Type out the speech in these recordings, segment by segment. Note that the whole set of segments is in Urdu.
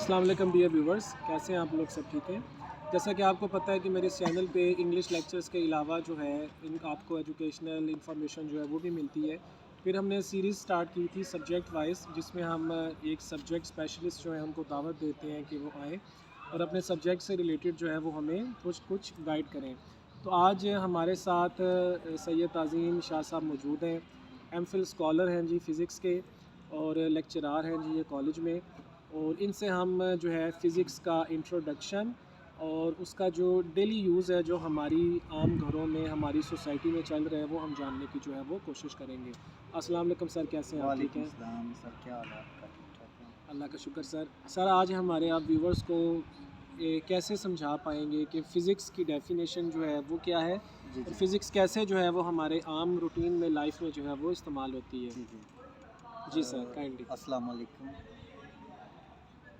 السلام علیکم ڈیئر ویورز، کیسے ہیں آپ لوگ؟ سب ٹھیک ہیں؟ جیسا کہ آپ کو پتہ ہے کہ میرے اس چینل پہ انگلش لیکچرز کے علاوہ جو ہے آپ کو ایجوکیشنل انفارمیشن جو ہے وہ بھی ملتی ہے۔ پھر ہم نے سیریز سٹارٹ کی تھی سبجیکٹ وائز، جس میں ہم ایک سبجیکٹ اسپیشلسٹ جو ہے ان کو دعوت دیتے ہیں کہ وہ آئیں اور اپنے سبجیکٹ سے ریلیٹڈ جو ہے وہ ہمیں کچھ گائیڈ کریں۔ تو آج ہمارے ساتھ سید تعظیم شاہ صاحب موجود ہیں، ایم فل اسکالر ہیں جی فزکس کے، اور لیکچرار ہیں جی یہ کالج میں، اور ان سے ہم جو ہے فزکس کا انٹروڈکشن اور اس کا جو ڈیلی یوز ہے جو ہماری عام گھروں میں ہماری سوسائٹی میں چل رہے ہیں وہ ہم جاننے کی جو ہے وہ کوشش کریں گے۔ السلام علیکم سر، کیسے ہیں آپ؟ ٹھیک وعلیکم ہیں؟ السلام سر، کیا حال ہے آپ کا؟ ٹھیک ٹھاک ہیں؟ اللہ کا شکر سر۔ سر آج ہمارے آپ ویورز کو کیسے سمجھا پائیں گے کہ فزکس کی ڈیفینیشن جو ہے وہ کیا ہے، جی اور جی فزکس کیسے جو ہے وہ ہمارے عام روٹین میں لائف میں جو ہے وہ استعمال ہوتی ہے؟ جی جی جی سر، کائنڈلی۔ السلام علیکم۔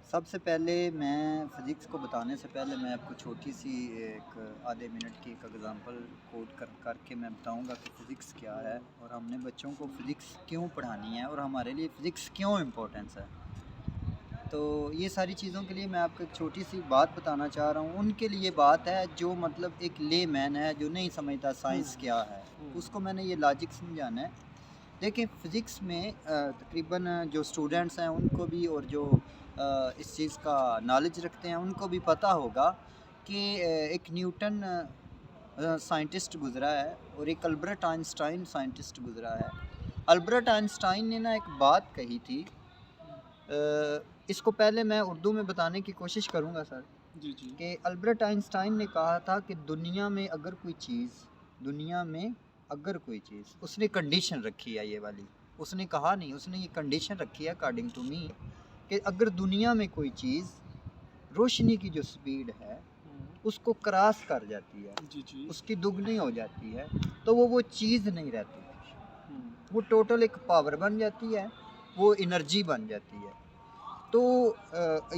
سب سے پہلے میں فزکس کو بتانے سے پہلے میں آپ کو چھوٹی سی ایک آدھے منٹ کی ایک اگزامپل کوٹ کر کے میں بتاؤں گا کہ فزکس کیا ہے اور ہم نے بچوں کو فزکس کیوں پڑھانی ہے اور ہمارے لیے فزکس کیوں امپورٹنس ہے۔ تو یہ ساری چیزوں کے لیے میں آپ کو ایک چھوٹی سی بات بتانا چاہ رہا ہوں۔ ان کے لیے بات ہے جو مطلب ایک لے مین ہے جو نہیں سمجھتا سائنس کیا ہے، اس کو میں نے یہ لاجک سمجھانا ہے۔ دیکھیں فزکس میں تقریباً جو اسٹوڈنٹس ہیں ان کو بھی اور جو اس چیز کا نالج رکھتے ہیں ان کو بھی پتہ ہوگا کہ ایک نیوٹن سائنٹسٹ گزرا ہے اور ایک البرٹ آئنسٹائن سائنٹسٹ گزرا ہے۔ البرٹ آئنسٹائن نے ایک بات کہی تھی، اس کو پہلے میں اردو میں بتانے کی کوشش کروں گا سر۔ جی جی۔ کہ البرٹ آئنسٹائن نے کہا تھا کہ دنیا میں اگر کوئی چیز اس نے کنڈیشن رکھی ہے، یہ والی اس نے کہا نہیں، اس نے یہ کنڈیشن رکھی ہے اکارڈنگ ٹو می کہ اگر دنیا میں کوئی چیز روشنی کی جو سپیڈ ہے اس کو کراس کر جاتی ہے، جی جی۔ اس کی دگنی ہو جاتی ہے تو وہ چیز نہیں رہتی، وہ ٹوٹل ایک پاور بن جاتی ہے، وہ انرجی بن جاتی ہے۔ تو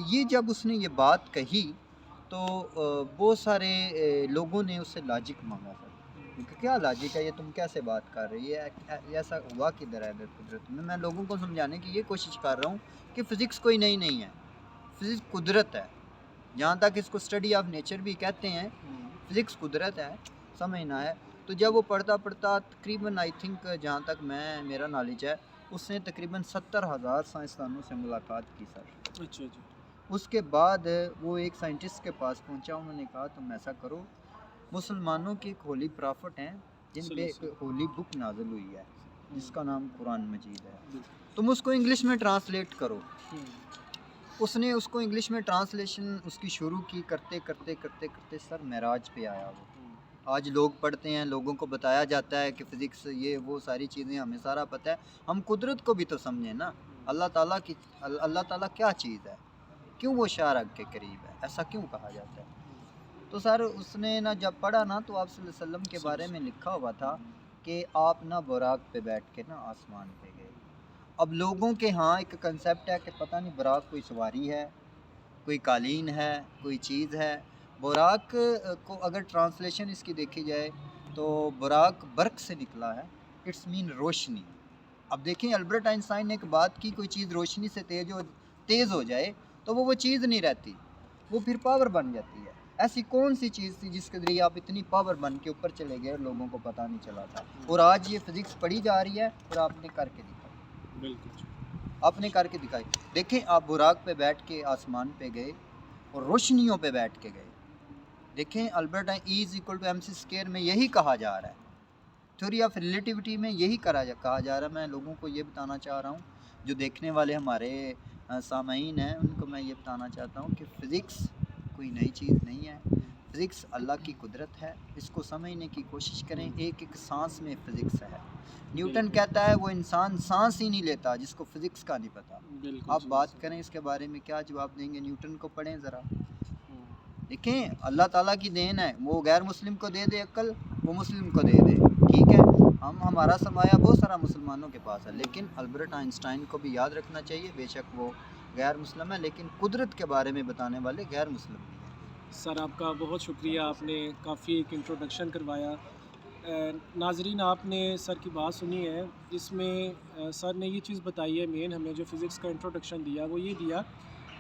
یہ جب اس نے یہ بات کہی تو بہت سارے لوگوں نے اس سے لاجک مانگا تھا کہ کیا لاجک ہے، یہ تم کیسے بات کر رہی ہے، ایسا ہوا کدھر ہے قدرت میں لوگوں کو سمجھانے کی یہ کوشش کر رہا ہوں کہ فزکس کوئی نئی نہیں ہے، فزکس قدرت ہے، جہاں تک اس کو اسٹڈی آف نیچر بھی کہتے ہیں، فزکس قدرت ہے، سمجھنا ہے۔ تو جب وہ پڑھتا تقریباً آئی تھنک جہاں تک میرا نالج ہے اس نے تقریباً 70,000 سائنسدانوں سے ملاقات کی سر۔ اچھا جی۔ اس کے بعد وہ ایک سائنٹسٹ کے پاس پہنچا، انہوں نے کہا تم ایسا کرو، مسلمانوں کی ایک ہولی پرافٹ ہیں جن پہ ایک ہولی بک نازل ہوئی ہے جس کا نام قرآن مجید ہے، تم اس کو انگلش میں ٹرانسلیٹ کرو۔ اس نے اس کو انگلش میں ٹرانسلیشن اس کی شروع کی، کرتے سر معراج پہ آیا وہ۔ آج لوگ پڑھتے ہیں، لوگوں کو بتایا جاتا ہے کہ فزکس یہ وہ ساری چیزیں ہمیں سارا پتہ ہے، ہم قدرت کو بھی تو سمجھیں نا، اللہ تعالیٰ کیا چیز ہے، کیوں وہ شارق کے قریب ہے، ایسا کیوں کہا جاتا ہے۔ تو سر اس نے جب پڑھا نا تو آپ صلی اللہ علیہ وسلم کے بارے میں لکھا ہوا تھا کہ آپ براق پہ بیٹھ کے آسمان پہ گئے۔ اب لوگوں کے ہاں ایک کنسیپٹ ہے کہ پتہ نہیں براق کوئی سواری ہے، کوئی قالین ہے، کوئی چیز ہے۔ براق کو اگر ٹرانسلیشن اس کی دیکھی جائے تو براق برق سے نکلا ہے، اٹس مین روشنی۔ اب دیکھیں البرٹ آئنسٹائن نے ایک بات کی، کوئی چیز روشنی سے تیز ہو جائے تو وہ چیز نہیں رہتی، وہ پھر پاور بن جاتی ہے۔ ایسی کون سی چیز تھی جس کے ذریعے آپ اتنی پاور بن کے اوپر چلے گئے اور لوگوں کو پتہ نہیں چلا تھا، اور آج یہ فزکس پڑھی جا رہی ہے اور آپ نے کر کے دکھائی، بالکل آپ نے کر کے دکھائی۔ دیکھیں آپ براق پہ بیٹھ کے آسمان پہ گئے اور روشنیوں پہ بیٹھ کے گئے۔ دیکھیں البرٹ E=mc² میں یہی کہا جا رہا ہے، تھیوری آف ریلیٹیوٹی میں یہی کہا جا رہا ہے۔ میں لوگوں کو یہ بتانا چاہ رہا ہوں، جو دیکھنے والے ہمارے سامعین ہیں ان کو میں یہ بتانا چاہتا ہوں کہ فزکس کوئی نئی چیز نہیں ہے، فزکس اللہ کی قدرت ہے، اس کو سمجھنے کی کوشش کریں۔ ایک سانس میں فزکس ہے۔ نیوٹن کہتا ہے وہ انسان سانس ہی نہیں لیتا جس کو فزکس کا نہیں پتا۔ آپ بات کریں اس کے بارے میں کیا جواب دیں گے؟ نیوٹن کو پڑھیں ذرا، دیکھیں اللہ تعالیٰ کی دین ہے، وہ غیر مسلم کو دے دے عقل، وہ مسلم کو دے دے، ٹھیک ہے۔ ہمارا سرمایہ بہت سارا مسلمانوں کے پاس ہے، لیکن البرٹ آئنسٹائن کو بھی یاد رکھنا چاہیے، بے شک وہ غیر مسلم ہے لیکن قدرت کے بارے میں بتانے والے غیر مسلم بھی ہیں۔ سر آپ کا بہت شکریہ، آپ نے کافی ایک انٹروڈکشن کروایا۔ ناظرین آپ نے سر کی بات سنی ہے، اس میں سر نے یہ چیز بتائی ہے مین، ہمیں جو فزکس کا انٹروڈکشن دیا وہ یہ دیا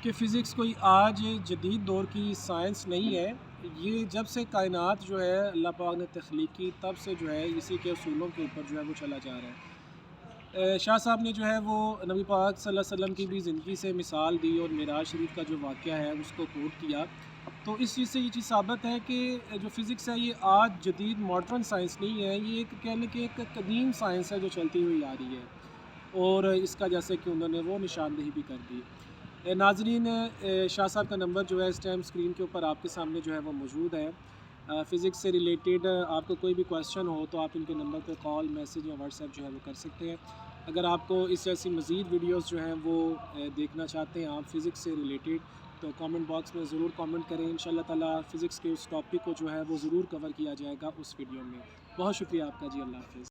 کہ فزکس کوئی آج جدید دور کی سائنس نہیں ہے، یہ جب سے کائنات جو ہے اللہ پاک نے تخلیق کی تب سے جو ہے اسی کے اصولوں کے اوپر جو ہے وہ چلا جا رہا ہے۔ شاہ صاحب نے جو ہے وہ نبی پاک صلی اللہ علیہ وسلم کی بھی زندگی سے مثال دی اور معراج شریف کا جو واقعہ ہے اس کو کوٹ کیا، تو اس چیز سے یہ چیز ثابت ہے کہ جو فزکس ہے یہ آج جدید ماڈرن سائنس نہیں ہے، یہ ایک کہہ لیں کہ ایک قدیم سائنس ہے جو چلتی ہوئی آ رہی ہے، اور اس کا جیسے کہ انہوں نے وہ نشاندہی بھی کر دی۔ ناظرین، شاہ صاحب کا نمبر جو ہے اس ٹائم اسکرین کے اوپر آپ کے سامنے جو ہے وہ موجود ہے۔ فزکس سے ریلیٹڈ آپ کو کوئی بھی کویسچن ہو تو آپ ان کے نمبر پہ کال، میسیج یا واٹس ایپ جو ہے وہ کر سکتے ہیں۔ اگر آپ کو اس جیسی مزید ویڈیوز جو ہیں وہ دیکھنا چاہتے ہیں آپ فزکس سے ریلیٹڈ، تو کامنٹ باکس میں ضرور کامنٹ کریں، انشاءاللہ تعالیٰ فزکس کے اس ٹاپک کو جو ہے وہ ضرور کور کیا جائے گا اس ویڈیو میں۔ بہت شکریہ آپ کا جی، اللہ حافظ۔